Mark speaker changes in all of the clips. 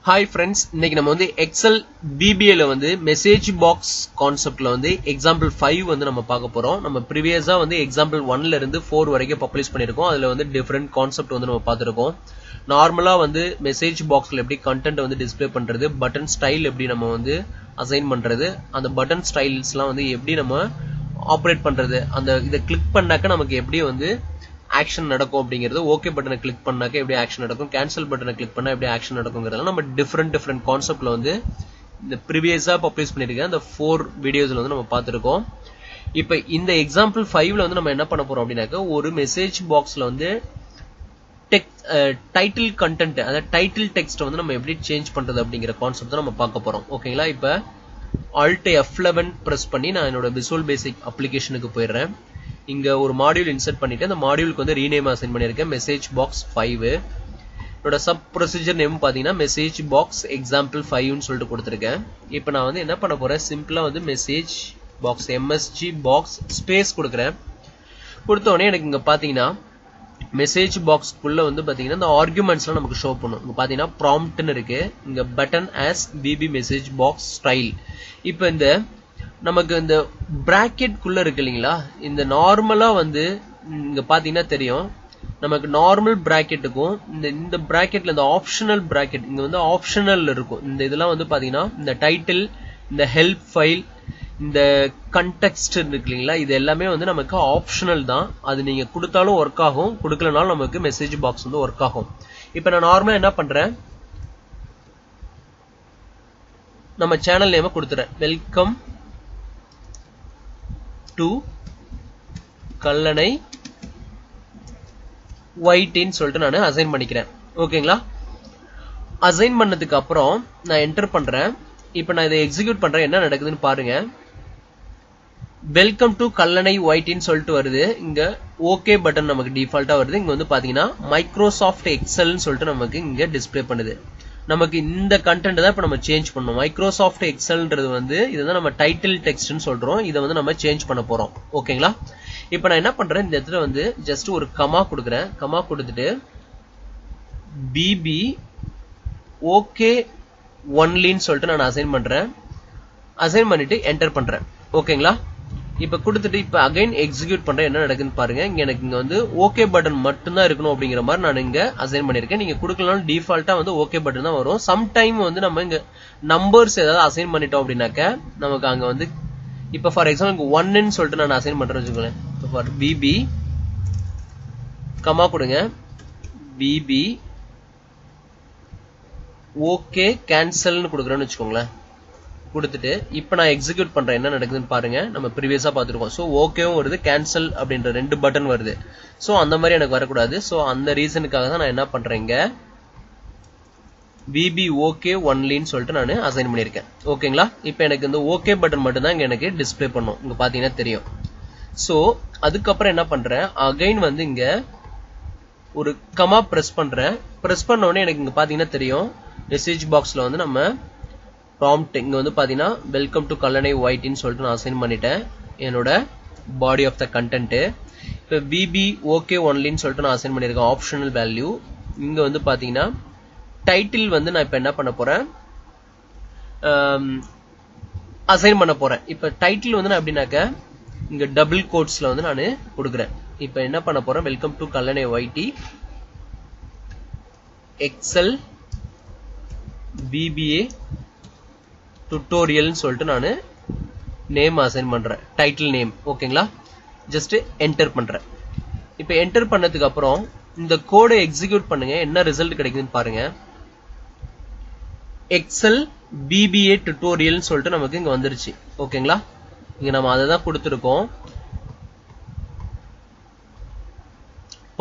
Speaker 1: Hi friends, இன்னைக்கு நம்ம வந்து Excel VBA ல வந்து message box கான்செப்ட்ல வந்து example 5 வந்து நம்ம பார்க்க போறோம். நம்ம previousா வந்து example 1 ல இருந்து 4 வரைக்கும் பப்ளிஷ் பண்ணிருக்கோம். அதுல வந்து different கான்செப்ட் வந்து நம்ம பார்த்திருக்கோம். நார்மலா வந்து மெசேஜ் பாக்ஸ்ல எப்படி கண்டென்ட் வந்து டிஸ்ப்ளே பண்றது, பட்டன் ஸ்டைல் எப்படி நம்ம வந்து அசைன் பண்றது, அந்த பட்டன் ஸ்டைல்ஸ்லாம் வந்து எப்படி நம்ம ஆபரேட் பண்றது, அந்த இத கிளிக் பண்ணாக்க நமக்கு எப்படி வந்து ஆக்ஷன் நடக்கும் அப்படிங்கிறது, ஓகே பட்டனை கிளிக் பண்ணாக்க எப்படி ஆக்ஷன் நடக்கும், கேன்சல் பட்டனை கிளிக் பண்ணா எப்படி ஆக்ஷன் நடக்கும்ங்கறதெல்லாம் நம்ம டிஃபரெண்ட் கான்செப்ட்ல வந்து இந்த ப்ரீவியஸா பப்ளிஷ் பண்ணிருக்க அந்த 4 வீடியோஸ்ல வந்து நம்ம பார்த்திருக்கோம். இப்போ இந்த எக்ஸாம்பிள் 5ல வந்து நம்ம என்ன பண்ண போறோம் அப்படின்னாக்க, ஒரு மெசேஜ் பாக்ஸ்ல வந்து டைட்டில் கண்டென்ட், அதாவது டைட்டில் டெக்ஸ்ட் வந்து நம்ம எப்படி சேஞ்ச் பண்றது அப்படிங்கிற கான்செப்ட் தான் நம்ம பார்க்க போறோம். ஓகேங்களா? இப்போ Alt F11 பிரஸ் பண்ணி நான் என்னோட விசுவல் பேசிக் அப்ளிகேஷனுக்கு போயிடுறேன். இங்க ஒரு மாடியூல் இன்சர்ட் பண்ணிட்டு அந்த மாடியூலுக்கு வந்து ரீநேம் அசைன் பண்ணிருக்கேன், மெசேஜ் பாக்ஸ் 5. என்னோட சப் ப்ரொசீஜர் நேம் பாத்தீங்கன்னா மெசேஜ் பாக்ஸ் எக்ஸாம்பிள் 5ன்னு சொல்லிட்டு கொடுத்துருக்கேன். இப்போ நான் வந்து என்ன பண்ண போறேன், சிம்பிளா வந்து message box MSG box space கொடுக்குறேன். கொடுத்த உடனே எனக்கு இங்க பாத்தீங்கன்னா மெசேஜ் பாக்ஸ்க்குள்ள வந்து பாத்தீங்கன்னா இந்த ஆர்குமெண்ட்ஸ்லாம் நமக்கு ஷோ பண்ணும். இங்க பாத்தீங்கன்னா ப்ராம்ப்ட்னு இருக்கு, இங்க button as VB message box style. இப்போ இந்த நமக்கு இந்த பிராக்கெட் குள்ள இருக்கு இல்லீங்களா, இந்த நார்மலா வந்து இங்க பாத்தீங்கன்னா தெரியும், நமக்கு நார்மல் பிராக்கெட்டுக்கும் இந்த பிராக்கெட்ல இந்த ஆப்ஷனல் பிராக்கெட் இங்க வந்து ஆப்ஷனல் இருக்கும். இந்த இதெல்லாம் வந்து பாத்தீங்கன்னா இந்த டைட்டில், இந்த ஹெல்ப் ஃபைல், இந்த கண்டெக்ஸ்ட் இருக்கு இல்லீங்களா, இது எல்லாமே வந்து நமக்கு ஆப்ஷனல் தான். அது நீங்க கொடுத்தாலும் ஒர்க் ஆகும், கொடுக்கலனாலும் நமக்கு மெசேஜ் பாக்ஸ் வந்து ஒர்க் ஆகும். இப்போ நான் நார்மலா என்ன பண்றேன், நம்ம சேனல் நேம் கொடுத்துறேன், வெல்கம் டு கல்லணை ஒயிட்டின்னு சொல்லிட்டு நான் அசைன் பண்ணிக்கிறேன். ஓகேங்களா? அசைன் பண்ணதுக்கு அப்புறம் நான் என்டர் பண்றேன். இப்போ நான் இதை எக்ஸிக்யூட் பண்றேன், என்ன நடக்குதுன்னு பாருங்க. வெல்கம் டு கல்லணை ஒயிட்டின்னு சொல்லிட்டு வருது. இங்க ஓகே பட்டன் நமக்கு டிஃபால்ட்டா வருது. இங்க வந்து பாத்தீங்கன்னா மைக்ரோசாஃப்ட் எக்ஸல்னு சொல்லிட்டு நமக்கு இங்க டிஸ்ப்ளே பண்ணுது. நமக்கு இந்த கண்டென்ட் தான் இப்ப நம்ம சேஞ்ச் பண்ணோம். மைக்ரோசாஃப்ட் எக்ஸல்ன்றது வந்து இதுதான் நம்ம டைட்டில் டெக்ஸ்ட்னு சொல்றோம். இதை வந்து நம்ம சேஞ்ச் பண்ண போறோம். ஓகேங்களா? இப்போ நான் என்ன பண்றேன், இந்த இடத்துல வந்து ஜஸ்ட் ஒரு கமா கொடுக்குறேன். கமா கொடுத்துட்டு BB ஓகே ஒன்லின்னு சொல்லிட்டு நான் அசைன் பண்றேன். அசைன் பண்ணிட்டு என்டர் பண்றேன். ஓகேங்களா? இப்ப கொடுத்துட்டு இப்ப அகைன் எக்ஸிக்யூட் பண்றேன், என்ன நடக்குதுன்னு பாருங்க. இங்க எனக்கு இங்க வந்து ஓகே பட்டன் மட்டும் தான் இருக்கணும் அப்படிங்கிற மாதிரி நான் இங்க அசைன் பண்ணிருக்கேன். நீங்க கொடுக்கலாம், டிஃபால்ட்டா வந்து ஓகே பட்டன் தான் வரும். சம் டைம் வந்து நம்ம இங்க நம்பர்ஸ் ஏதாவது அசைன் பண்ணிட்டோம் அப்படின்னாக்க நமக்கு அங்க வந்து இப்ப ஃபார் எக்ஸாம்பிள் 1ன்னு சொல்லிட்டு நான் அசைன் பண்றேன்னு வச்சுக்கோங்களேன். ஃபார் BB கமா கொடுங்க, BB ஓகே கேன்சல்னு கொடுக்குறேன்னு வச்சுக்கோங்களேன். கொடுத்துட்டு இப்ப நான் எக்ஸிக்யூட் பண்றேன், என்ன நடக்குதுன்னு பாருங்க. நம்ம ப்ரீவியஸா பார்த்திருக்கோம். சோ ஓகேவும் வருது, கேன்சல் அப்படின்ற 2 பட்டன் வருது. சோ அந்த மாதிரி எனக்கு வரக்கூடாது. சோ அந்த ரீசனுக்காக தான் நான் என்ன பண்றேங்க, VB ஓகே ஒன்லின்னு சொல்லிட்டு நான் அசைன் பண்ணிருக்கேன். ஓகேங்களா? இப்போ எனக்கு இந்த ஓகே பட்டன் மட்டும் தான் இங்க எனக்கு டிஸ்ப்ளே பண்ணும். இங்க பாத்தீங்கன்னா தெரியும். சோ அதுக்கப்புறம் என்ன பண்றேன், அகைன் வந்து இங்க ஒரு கமா பிரஸ் பண்றேன். பிரஸ் பண்ண உடனே எனக்கு இங்க பாத்தீங்கன்னா தெரியும், மெசேஜ் பாக்ஸ்ல வந்து நம்ம ப்ராம்ப்ட் இங்க வந்து பாத்தீங்கன்னா வெல்கம் டு கல்லணை ஒயிட்டின்னு சொல்லிட்டு நான் அசைன் பண்ணிட்டேன் என்னோட பாடி ஆஃப் த கண்டென்ட். இப்போ BB ஓகே ஒன்லின்னு சொல்லிட்டு நான் அசைன் பண்ணிருக்கேன் ஆப்ஷனல் வேல்யூ. இங்க வந்து பாத்தீங்கன்னா டைட்டில் வந்து நான் இப்ப என்ன பண்ண போறேன், அசைன் பண்ண போறேன். இப்ப டைட்டில் வந்து நான் எப்படின்னாக்க இங்க டபுள் கோட்ஸ்ல வந்து நான் கொடுக்குறேன். இப்ப என்ன பண்ண போறேன், வெல்கம் டு கல்லணை ஒயிட்டி எக்ஸல் VBA டுட்டோரியல்னு சொல்லிட்டு நான் நேம் அசைன் பண்றேன், டைட்டில் நேம். ஓகேங்களா? ஜஸ்ட் என்டர் பண்றேன். இப்போ என்டர் பண்ணதுக்கு அப்புறம் இந்த கோடை எக்ஸிக்யூட் பண்ணுங்க, என்ன ரிசல்ட் கிடைக்குதுன்னு பாருங்க. எக்ஸல் VBA டுட்டோரியல்னு சொல்லிட்டு நமக்கு இங்க வந்துருச்சு. ஓகேங்களா? இங்க நம்ம அதை தான் கொடுத்துருக்கோம்.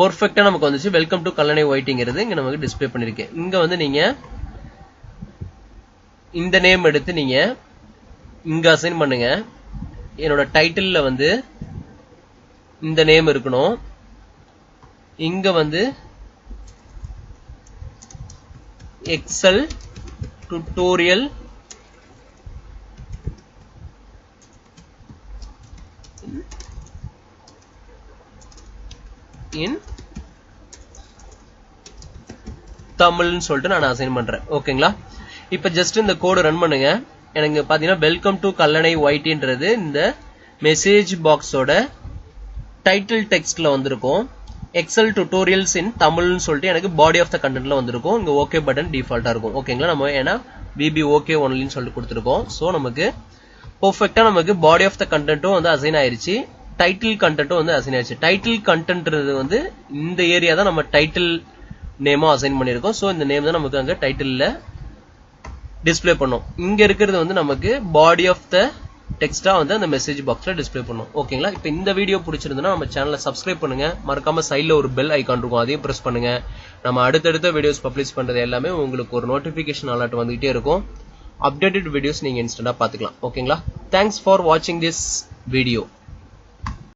Speaker 1: பெர்ஃபெக்ட்டா நமக்கு வந்துச்சு. வெல்கம் டு கல்லணை ஒயிட்டிங்கிறது இங்க நமக்கு டிஸ்ப்ளே பண்ணிருக்கேன். இங்க வந்து நீங்க இந்த நேம் எடுத்து நீங்க இங்க அசைன் பண்ணுங்க. என்னோட டைட்டில்ல வந்து இந்த நேம் இருக்கணும். இங்க வந்து எக்ஸல் டுட்டோரியல் இன் தமிழ்னு சொல்லிட்டு நான் அசைன் பண்றேன். ஓகேங்களா? இப்போ ஜஸ்ட் இந்த கோடு ரன் பண்ணுங்க. எனக்கு பாத்தீங்கன்னா வெல்கம் டு கல்லணை ஒய்டின்றது இந்த மெசேஜ் பாக்ஸோட டைட்டில் டெக்ஸ்ட்ல வந்திருக்கும். எக்ஸல் டுட்டோரியல்ஸ் இன் தமிழ்னு சொல்லிட்டு எனக்கு பாடி ஆஃப் த கண்டென்ட்ல வந்திருக்கும். இங்க ஓகே பட்டன் டிஃபால்ட்டா இருக்கும். ஓகேங்களா, நம்ம ஏன்னா VB ஓகே ஒன்லின்னு சொல்லிட்டு கொடுத்துருக்கோம். ஸோ நமக்கு பெர்ஃபெக்ட்டா நமக்கு பாடி ஆஃப் த கண்டென்ட்டும் வந்து அசைன் ஆயிருச்சு, டைட்டில் கண்டென்ட்டும் வந்து அசைன் ஆயிருச்சு. டைட்டில் கண்டென்ட்ன்றது வந்து இந்த ஏரியா தான் நம்ம டைட்டில் நேமா அசைன் பண்ணியிருக்கோம். ஸோ இந்த நேம் தான் நமக்கு அங்க டைட்டில்ல டிஸ்பிளே பண்ணும். இங்க இருக்கிறது வந்து நமக்கு பாடி ஆஃப் த டெக்ஸ்டா வந்து அந்த மெசேஜ் பாக்ஸ்ல டிஸ்பிளே பண்ணும். ஓகேங்களா, இப்போ இந்த வீடியோ பிடிச்சிருந்ததுன்னா நம்ம சேனலை சப்ஸ்கிரைப் பண்ணுங்க. மறக்காம சைட்ல ஒரு பெல் ஐகான் இருக்கும், அதையும் பிரஸ் பண்ணுங்க. நம்ம அடுத்தடுத்த வீடியோஸ் பப்ளிஷ் பண்றது எல்லாமே உங்களுக்கு ஒரு நோட்டிபிகேஷன் அலர்ட் வந்துகிட்டே இருக்கும். அப்டேட்டட் வீடியோஸ் நீங்க இன்ஸ்டன்டா பாத்துக்கலாம். ஓகேங்களா, தேங்க்ஸ் ஃபார் வாட்சிங் திஸ் வீடியோ.